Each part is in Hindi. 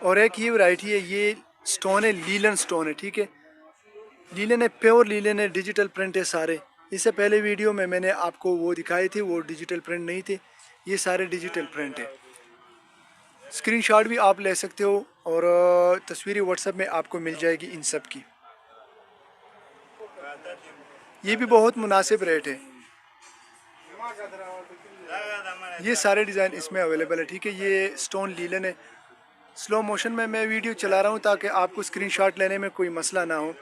और एक ये वैरायटी है, ये स्टोन है, लीलन स्टोन है, ठीक है। लीलन है, प्योर लीलन है, डिजिटल प्रिंट है सारे। इससे पहले वीडियो में मैंने आपको वो दिखाए थे, वो डिजिटल प्रिंट नहीं थे, ये सारे डिजिटल प्रिंट है। स्क्रीनशॉट भी आप ले सकते हो और तस्वीरें व्हाट्सएप में आपको मिल जाएगी इन सब की। ये भी बहुत मुनासिब रेट है। ये सारे डिज़ाइन इसमें अवेलेबल है, ठीक है। ये स्टोन लीलन है। स्लो मोशन में मैं वीडियो चला रहा हूँ ताकि आपको स्क्रीनशॉट लेने में कोई मसला ना हो।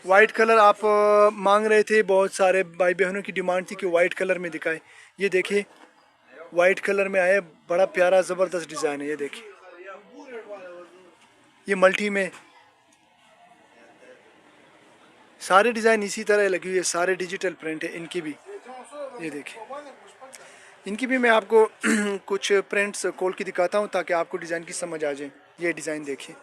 वाइट कलर आप मांग रहे थे, बहुत सारे भाई बहनों की डिमांड थी कि वाइट कलर में दिखाए। ये देखिए वाइट कलर में आया, बड़ा प्यारा ज़बरदस्त डिज़ाइन है। ये देखिए, ये मल्टी में सारे डिज़ाइन इसी तरह लगी हुई है, सारे डिजिटल प्रिंट है इनकी भी। ये देखिए, इनकी भी मैं आपको कुछ प्रिंट्स खोल के दिखाता हूँ ताकि आपको डिज़ाइन की समझ आ जाए। ये डिज़ाइन देखिए,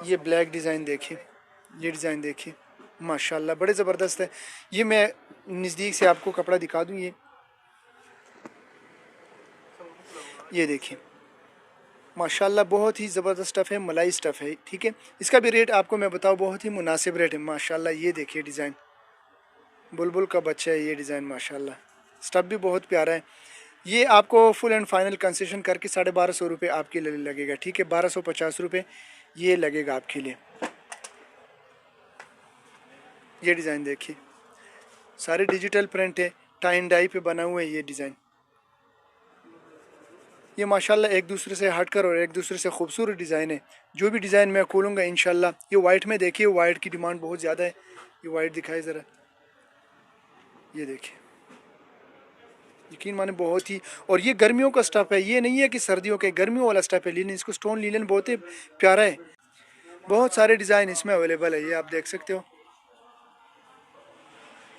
ये ब्लैक डिज़ाइन देखिए, ये डिज़ाइन देखिए, माशाल्लाह बड़े ज़बरदस्त है। ये मैं नज़दीक से आपको कपड़ा दिखा दूँ। ये देखिए माशाल्लाह बहुत ही ज़बरदस्त स्टफ़ है, मलाई स्टफ़ है, ठीक है। इसका भी रेट आपको मैं बताऊँ, बहुत ही मुनासिब रेट है माशाल्लाह। ये देखिए डिज़ाइन, बुलबुल का बच्चा है ये डिज़ाइन, माशाल्लाह स्टफ़ भी बहुत प्यारा है। ये आपको फुल एंड फाइनल कंसेशन करके 1250 रुपये आपके लिए लगेगा, ठीक है। 1250 रुपये ये लगेगा आपके लिए। ये डिज़ाइन देखिए, सारे डिजिटल प्रिंट है, टाइन डाई पे बना हुआ है ये डिज़ाइन। ये माशाल्लाह एक दूसरे से हटकर और एक दूसरे से खूबसूरत डिज़ाइन है। जो भी डिज़ाइन मैं खोलूँगा इंशाल्लाह। ये वाइट में देखिए, वाइट की डिमांड बहुत ज़्यादा है। ये वाइट दिखाए ज़रा, ये देखिए, यकीन माने बहुत ही। और ये गर्मियों का स्टफ़ है, ये नहीं है कि सर्दियों के, गर्मियों वाला स्टफ़ है। लीलन, इसको स्टोन लीलन बहुत ही प्यारा है। बहुत सारे डिज़ाइन इसमें अवेलेबल है, ये आप देख सकते हो।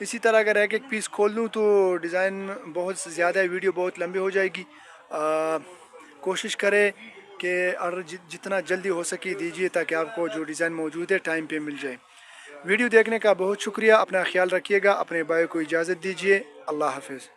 इसी तरह अगर एक एक पीस खोल दूँ तो डिज़ाइन बहुत ज़्यादा है, वीडियो बहुत लंबी हो जाएगी। कोशिश करें कि और जितना जल्दी हो सके दीजिए ताकि आपको जो डिज़ाइन मौजूद है टाइम पे मिल जाए। वीडियो देखने का बहुत शुक्रिया। अपना ख्याल रखिएगा, अपने भाई को इजाज़त दीजिए। अल्लाह हाफिज़।